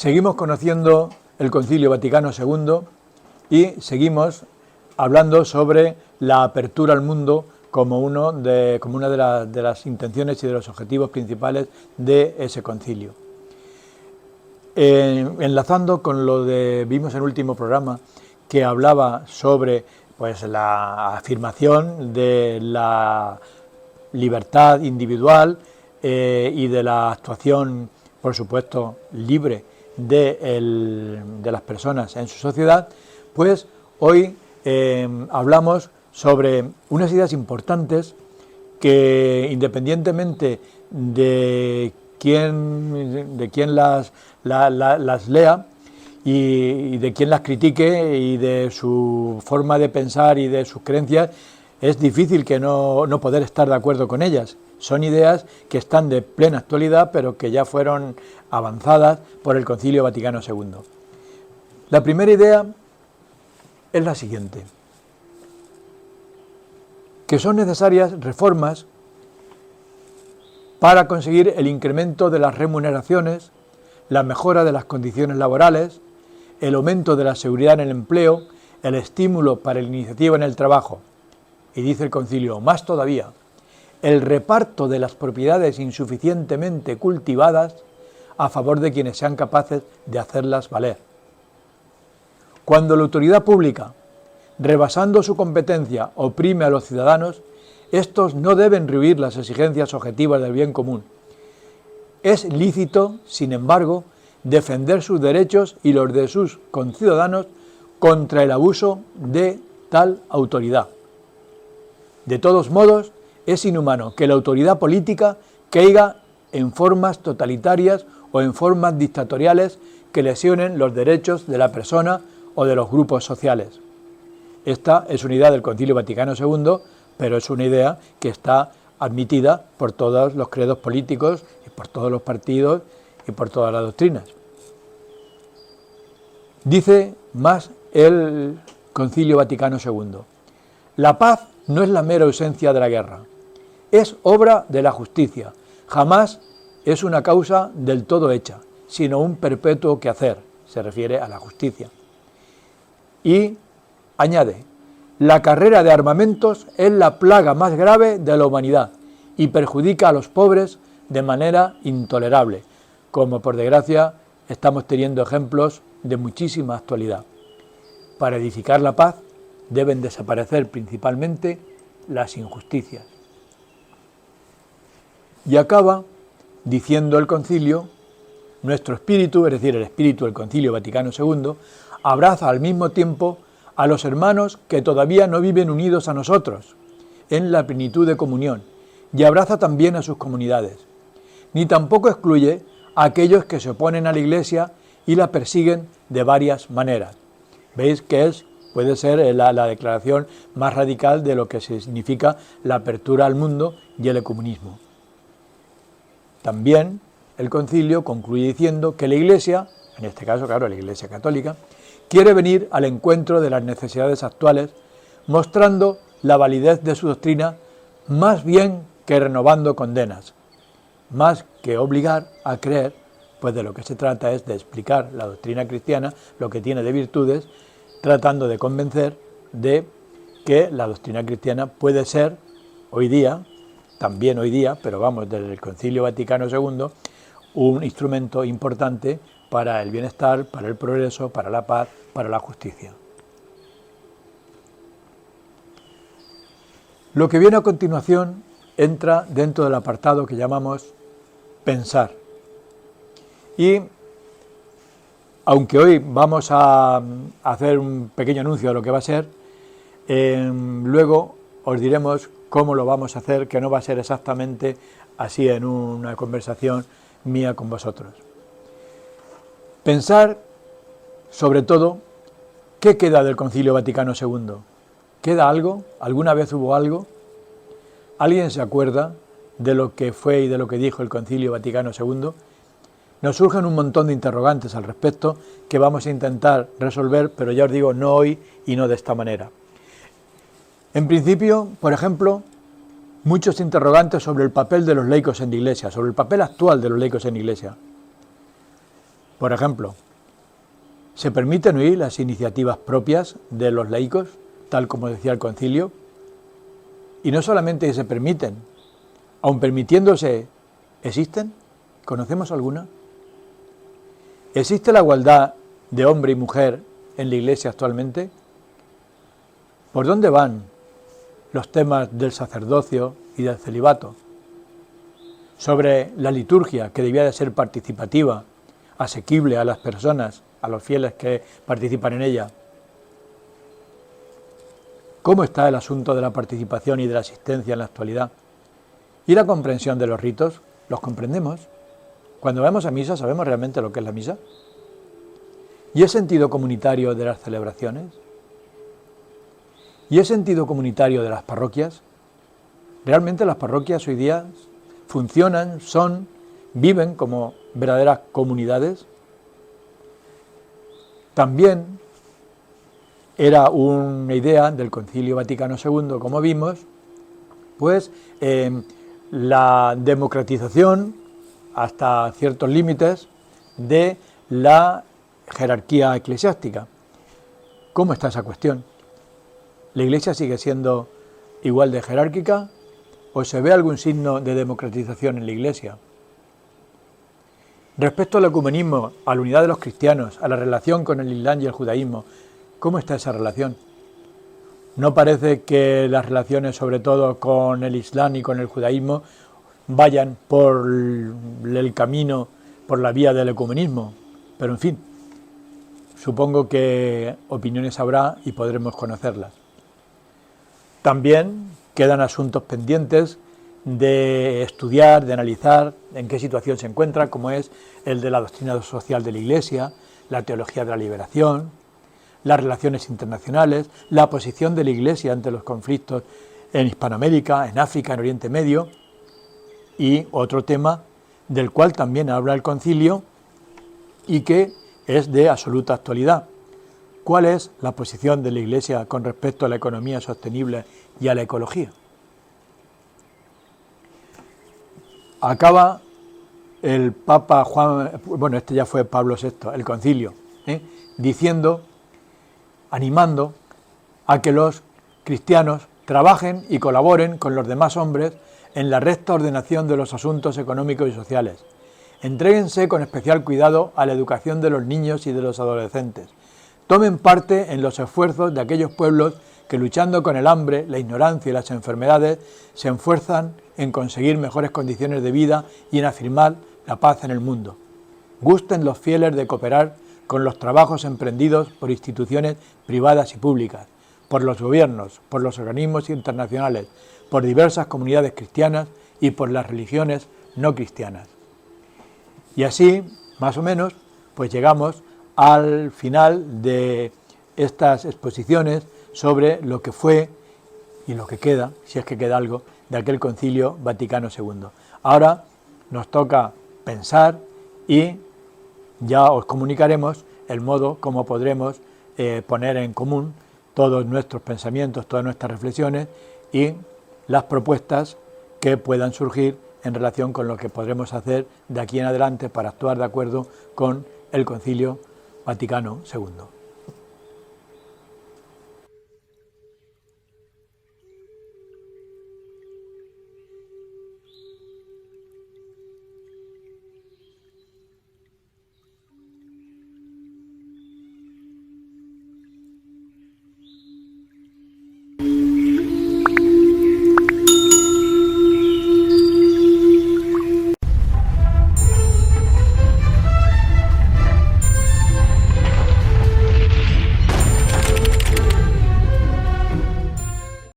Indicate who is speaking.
Speaker 1: Seguimos conociendo el Concilio Vaticano II y seguimos hablando sobre la apertura al mundo como una de las intenciones y de los objetivos principales de ese concilio. Enlazando con lo que vimos en el último programa, que hablaba sobre la afirmación de la libertad individual y de la actuación, por supuesto, libre de las personas en su sociedad, pues hoy hablamos sobre unas ideas importantes que, independientemente de quién las lea y de quién las critique y de su forma de pensar y de sus creencias, es difícil que no poder estar de acuerdo con ellas. Son ideas que están de plena actualidad, pero que ya fueron avanzadas por el Concilio Vaticano II. La primera idea es la siguiente: que son necesarias reformas para conseguir el incremento de las remuneraciones, la mejora de las condiciones laborales, el aumento de la seguridad en el empleo, el estímulo para la iniciativa en el trabajo. Y dice el concilio, más todavía, el reparto de las propiedades insuficientemente cultivadas a favor de quienes sean capaces de hacerlas valer. Cuando la autoridad pública, rebasando su competencia, oprime a los ciudadanos, estos no deben rehuir las exigencias objetivas del bien común. Es lícito, sin embargo, defender sus derechos y los de sus conciudadanos contra el abuso de tal autoridad. De todos modos, es inhumano que la autoridad política caiga en formas totalitarias o en formas dictatoriales que lesionen los derechos de la persona o de los grupos sociales. Esta es una idea del Concilio Vaticano II, pero es una idea que está admitida por todos los credos políticos y por todos los partidos y por todas las doctrinas. Dice más el Concilio Vaticano II, la paz no es la mera ausencia de la guerra, es obra de la justicia, jamás es una causa del todo hecha, sino un perpetuo quehacer, se refiere a la justicia. Y añade, la carrera de armamentos es la plaga más grave de la humanidad y perjudica a los pobres de manera intolerable, como por desgracia estamos teniendo ejemplos de muchísima actualidad. Para edificar la paz deben desaparecer principalmente las injusticias. Y acaba diciendo el concilio, nuestro espíritu, es decir, el espíritu del Concilio Vaticano II, abraza al mismo tiempo a los hermanos que todavía no viven unidos a nosotros en la plenitud de comunión y abraza también a sus comunidades. Ni tampoco excluye a aquellos que se oponen a la Iglesia y la persiguen de varias maneras. Veis que puede ser la declaración más radical de lo que significa la apertura al mundo y el ecumenismo. También el concilio concluye diciendo que la Iglesia, en este caso, claro, la Iglesia católica, quiere venir al encuentro de las necesidades actuales, mostrando la validez de su doctrina más bien que renovando condenas, más que obligar a creer, pues de lo que se trata es de explicar la doctrina cristiana, lo que tiene de virtudes, tratando de convencer de que la doctrina cristiana puede ser hoy día, también hoy día, pero vamos, desde el Concilio Vaticano II, un instrumento importante para el bienestar, para el progreso, para la paz, para la justicia. Lo que viene a continuación entra dentro del apartado que llamamos pensar. Y aunque hoy vamos a hacer un pequeño anuncio de lo que va a ser, luego os diremos cómo lo vamos a hacer, que no va a ser exactamente así en una conversación mía con vosotros. Pensar, sobre todo, ¿qué queda del Concilio Vaticano II? ¿Queda algo? ¿Alguna vez hubo algo? ¿Alguien se acuerda de lo que fue y de lo que dijo el Concilio Vaticano II? Nos surgen un montón de interrogantes al respecto que vamos a intentar resolver, pero ya os digo, no hoy y no de esta manera. En principio, por ejemplo, muchos interrogantes sobre el papel de los laicos en la Iglesia, sobre el papel actual de los laicos en la Iglesia. Por ejemplo, ¿se permiten hoy las iniciativas propias de los laicos, tal como decía el concilio? Y no solamente se permiten, aun permitiéndose, ¿existen? ¿Conocemos alguna? ¿Existe la igualdad de hombre y mujer en la Iglesia actualmente? ¿Por dónde van los temas del sacerdocio y del celibato? Sobre la liturgia, que debía de ser participativa, asequible a las personas, a los fieles que participan en ella. ¿Cómo está el asunto de la participación y de la asistencia en la actualidad? ¿Y la comprensión de los ritos? ¿Los comprendemos? Cuando vamos a misa, ¿sabemos realmente lo que es la misa? ¿Y el sentido comunitario de las celebraciones? ¿Y el sentido comunitario de las parroquias? ¿Realmente las parroquias hoy día funcionan, viven como verdaderas comunidades? También era una idea del Concilio Vaticano II, como vimos, pues la democratización hasta ciertos límites de la jerarquía eclesiástica. ¿Cómo está esa cuestión? ¿La Iglesia sigue siendo igual de jerárquica o se ve algún signo de democratización en la Iglesia? Respecto al ecumenismo, a la unidad de los cristianos, a la relación con el Islam y el judaísmo, ¿cómo está esa relación? No parece que las relaciones, sobre todo con el Islam y con el judaísmo, vayan por el camino, por la vía del ecumenismo, pero en fin, supongo que opiniones habrá y podremos conocerlas. También quedan asuntos pendientes de estudiar, de analizar en qué situación se encuentra, como es el de la doctrina social de la Iglesia, la teología de la liberación, las relaciones internacionales, la posición de la Iglesia ante los conflictos en Hispanoamérica, en África, en Oriente Medio, y otro tema del cual también habla el concilio y que es de absoluta actualidad. ¿Cuál es la posición de la Iglesia con respecto a la economía sostenible y a la ecología? Acaba el Papa Juan, bueno, este ya fue Pablo VI, el concilio, diciendo, animando a que los cristianos trabajen y colaboren con los demás hombres en la recta ordenación de los asuntos económicos y sociales. Entréguense con especial cuidado a la educación de los niños y de los adolescentes. Tomen parte en los esfuerzos de aquellos pueblos que, luchando con el hambre, la ignorancia y las enfermedades, se esfuerzan en conseguir mejores condiciones de vida y en afirmar la paz en el mundo. Gusten los fieles de cooperar con los trabajos emprendidos por instituciones privadas y públicas, por los gobiernos, por los organismos internacionales, por diversas comunidades cristianas y por las religiones no cristianas. Y así, más o menos, pues llegamos al final de estas exposiciones sobre lo que fue y lo que queda, si es que queda algo, de aquel Concilio Vaticano II. Ahora nos toca pensar y ya os comunicaremos el modo como podremos poner en común todos nuestros pensamientos, todas nuestras reflexiones y las propuestas que puedan surgir en relación con lo que podremos hacer de aquí en adelante para actuar de acuerdo con el Concilio Vaticano II.